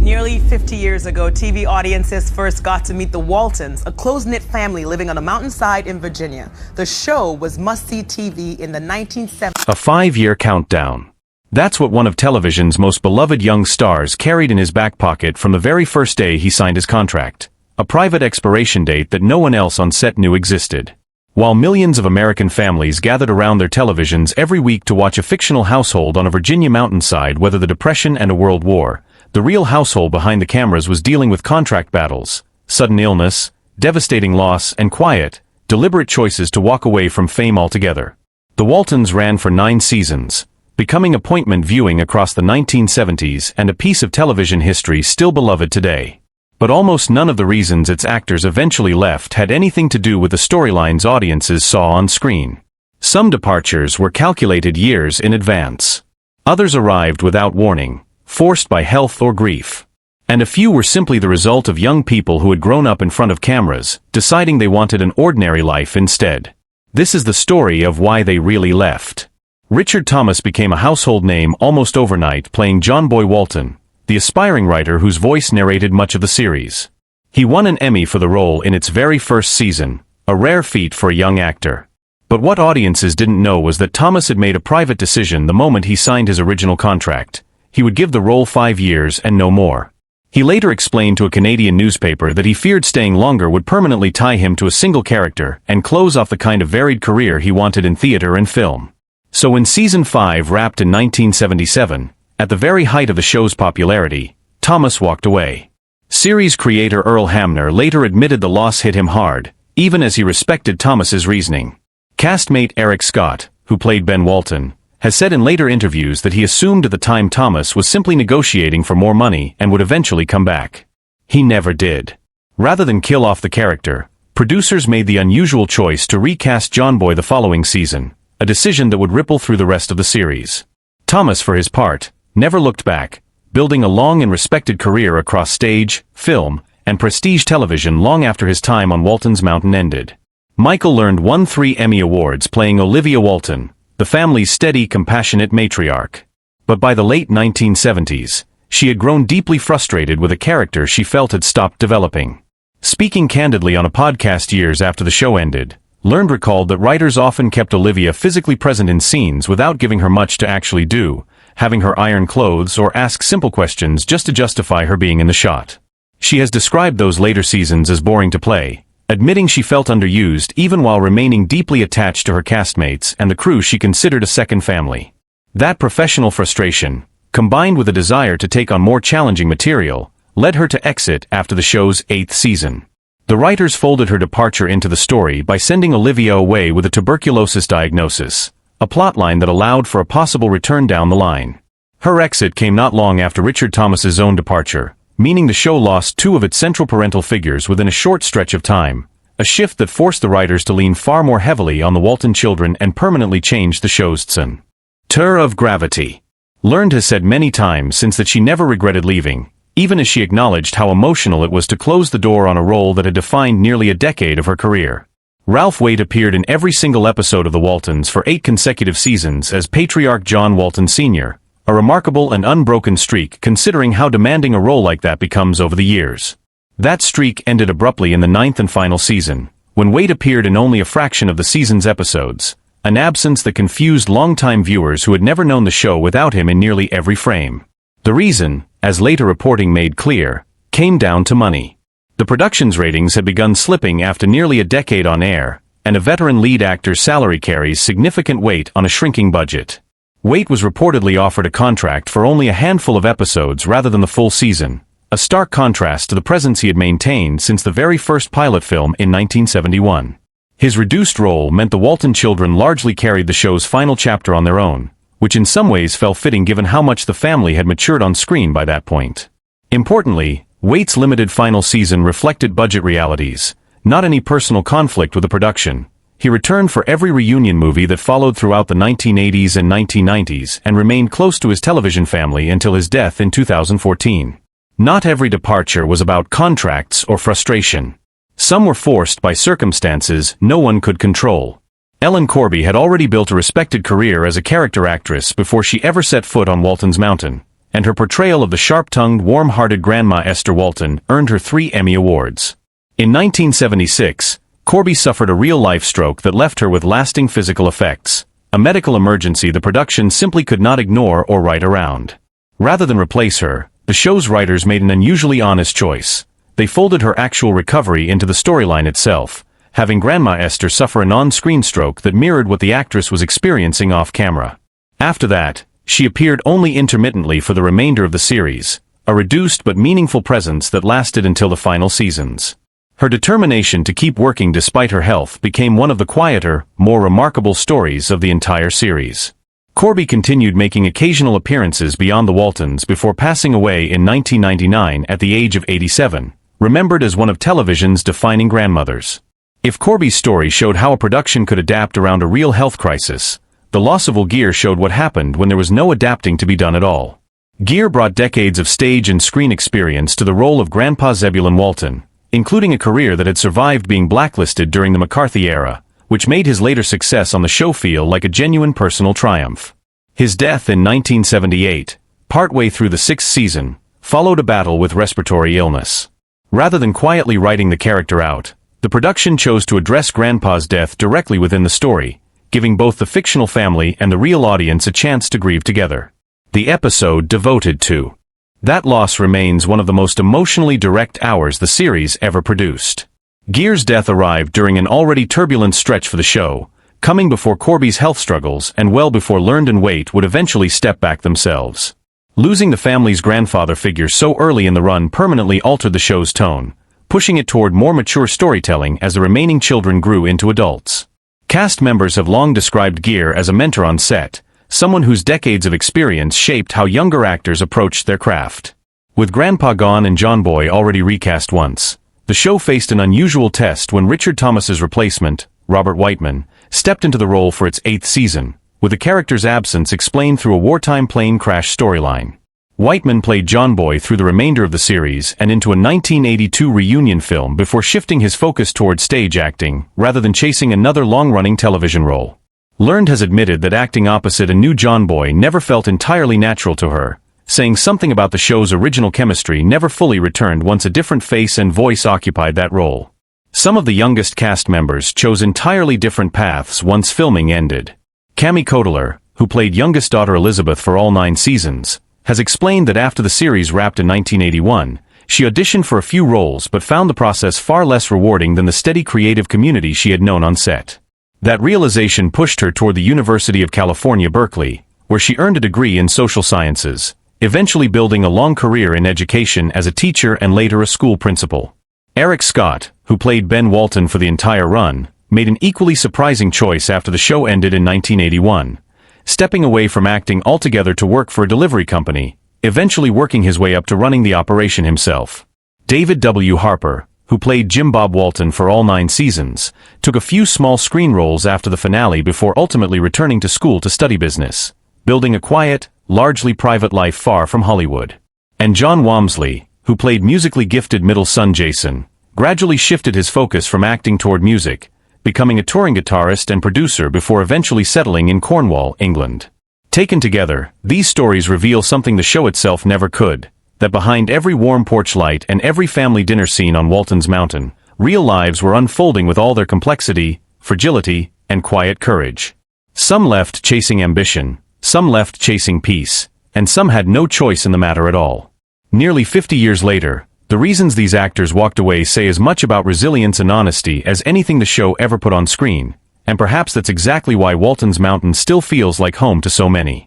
Nearly 50 years ago, TV audiences first got to meet the Waltons, a close-knit family living on a mountainside in Virginia. The show was must-see TV in the 1970s. A 5-year countdown. That's what one of television's most beloved young stars carried in his back pocket from the very first day he signed his contract. A private expiration date that no one else on set knew existed. While millions of American families gathered around their televisions every week to watch a fictional household on a Virginia mountainside weather the Depression and a world war, the real household behind the cameras was dealing with contract battles, sudden illness, devastating loss, and quiet, deliberate choices to walk away from fame altogether. The Waltons ran for 9 seasons, becoming appointment viewing across the 1970s and a piece of television history still beloved today. But almost none of the reasons its actors eventually left had anything to do with the storylines audiences saw on screen. Some departures were calculated years in advance. Others arrived without warning, forced by health or grief. And a few were simply the result of young people who had grown up in front of cameras, deciding they wanted an ordinary life instead. This is the story of why they really left. Richard Thomas became a household name almost overnight, playing John Boy Walton, the aspiring writer whose voice narrated much of the series. He won an Emmy for the role in its very first season, a rare feat for a young actor. But what audiences didn't know was that Thomas had made a private decision the moment he signed his original contract. He would give the role 5 years and no more. He later explained to a Canadian newspaper that he feared staying longer would permanently tie him to a single character and close off the kind of varied career he wanted in theater and film. So when Season 5 wrapped in 1977, at the very height of the show's popularity, Thomas walked away. Series creator Earl Hamner later admitted the loss hit him hard, even as he respected Thomas's reasoning. Castmate Eric Scott, who played Ben Walton, has said in later interviews that he assumed at the time Thomas was simply negotiating for more money and would eventually come back. He never did. Rather than kill off the character, producers made the unusual choice to recast John Boy the following season, a decision that would ripple through the rest of the series. Thomas, for his part, never looked back, building a long and respected career across stage, film, and prestige television long after his time on Walton's Mountain ended. Michael won 3 Emmy Awards playing Olivia Walton, the family's steady, compassionate matriarch. But by the late 1970s, she had grown deeply frustrated with a character she felt had stopped developing. Speaking candidly on a podcast years after the show ended, recalled that writers often kept Olivia physically present in scenes without giving her much to actually do, having her iron clothes or ask simple questions just to justify her being in the shot. She has described those later seasons as boring to play, admitting she felt underused even while remaining deeply attached to her castmates and the crew she considered a second family. That professional frustration, combined with a desire to take on more challenging material, led her to exit after the show's 8th season. The writers folded her departure into the story by sending Olivia away with a tuberculosis diagnosis, a plotline that allowed for a possible return down the line. Her exit came not long after Richard Thomas's own departure, meaning the show lost 2 of its central parental figures within a short stretch of time, a shift that forced the writers to lean far more heavily on the Walton children and permanently changed the show's center of gravity. Has said many times since that she never regretted leaving, even as she acknowledged how emotional it was to close the door on a role that had defined nearly a decade of her career. Ralph Waite appeared in every single episode of The Waltons for 8 consecutive seasons as Patriarch John Walton Sr., a remarkable and unbroken streak considering how demanding a role like that becomes over the years. That streak ended abruptly in the 9th and final season, when Waite appeared in only a fraction of the season's episodes, an absence that confused longtime viewers who had never known the show without him in nearly every frame. The reason, as later reporting made clear, came down to money. The production's ratings had begun slipping after nearly a decade on air, and a veteran lead actor's salary carries significant weight on a shrinking budget. Waite was reportedly offered a contract for only a handful of episodes rather than the full season, a stark contrast to the presence he had maintained since the very first pilot film in 1971. His reduced role meant the Walton children largely carried the show's final chapter on their own, which in some ways fell fitting given how much the family had matured on screen by that point. Importantly, Waite's limited final season reflected budget realities, not any personal conflict with the production. He returned for every reunion movie that followed throughout the 1980s and 1990s and remained close to his television family until his death in 2014. Not every departure was about contracts or frustration. Some were forced by circumstances no one could control. Ellen Corby had already built a respected career as a character actress before she ever set foot on Walton's Mountain, and her portrayal of the sharp-tongued, warm-hearted Grandma Esther Walton earned her 3 Emmy Awards. In 1976, Corby suffered a real-life stroke that left her with lasting physical effects, a medical emergency the production simply could not ignore or write around. Rather than replace her, the show's writers made an unusually honest choice. They folded her actual recovery into the storyline itself, having Grandma Esther suffer a non-screen stroke that mirrored what the actress was experiencing off-camera. After that, she appeared only intermittently for the remainder of the series, a reduced but meaningful presence that lasted until the final seasons. Her determination to keep working despite her health became one of the quieter, more remarkable stories of the entire series. Corby continued making occasional appearances beyond the Waltons before passing away in 1999 at the age of 87, remembered as one of television's defining grandmothers. If Corby's story showed how a production could adapt around a real health crisis, the loss of Geer showed what happened when there was no adapting to be done at all. Geer brought decades of stage and screen experience to the role of Grandpa Zebulon Walton, including a career that had survived being blacklisted during the McCarthy era, which made his later success on the show feel like a genuine personal triumph. His death in 1978, partway through the 6th season, followed a battle with respiratory illness. Rather than quietly writing the character out, the production chose to address Grandpa's death directly within the story, giving both the fictional family and the real audience a chance to grieve together. The episode devoted to that loss remains one of the most emotionally direct hours the series ever produced. Geer's death arrived during an already turbulent stretch for the show, coming before Corby's health struggles and well before Learned and Waite would eventually step back themselves. Losing the family's grandfather figure so early in the run permanently altered the show's tone, pushing it toward more mature storytelling as the remaining children grew into adults. Cast members have long described Geer as a mentor on set, someone whose decades of experience shaped how younger actors approached their craft. With Grandpa gone and John Boy already recast once, the show faced an unusual test when Richard Thomas's replacement, Robert Whiteman, stepped into the role for its 8th season, with the character's absence explained through a wartime plane crash storyline. Whiteman played John Boy through the remainder of the series and into a 1982 reunion film before shifting his focus toward stage acting, rather than chasing another long-running television role. Learned has admitted that acting opposite a new John Boy never felt entirely natural to her, saying something about the show's original chemistry never fully returned once a different face and voice occupied that role. Some of the youngest cast members chose entirely different paths once filming ended. Cami Cotler, who played youngest daughter Elizabeth for all 9 seasons, has explained that after the series wrapped in 1981, she auditioned for a few roles but found the process far less rewarding than the steady creative community she had known on set. That realization pushed her toward the University of California, Berkeley, where she earned a degree in social sciences, eventually building a long career in education as a teacher and later a school principal. Eric Scott, who played Ben Walton for the entire run, made an equally surprising choice after the show ended in 1981, stepping away from acting altogether to work for a delivery company, eventually working his way up to running the operation himself. David W. Harper, who played Jim Bob Walton for all 9 seasons, took a few small screen roles after the finale before ultimately returning to school to study business, building a quiet, largely private life far from Hollywood. And John Walmsley, who played musically gifted middle son Jason, gradually shifted his focus from acting toward music, becoming a touring guitarist and producer before eventually settling in Cornwall, England. Taken together, these stories reveal something the show itself never could, that behind every warm porch light and every family dinner scene on Walton's Mountain, real lives were unfolding with all their complexity, fragility, and quiet courage. Some left chasing ambition, some left chasing peace, and some had no choice in the matter at all. Nearly 50 years later, the reasons these actors walked away say as much about resilience and honesty as anything the show ever put on screen, and perhaps that's exactly why Walton's Mountain still feels like home to so many.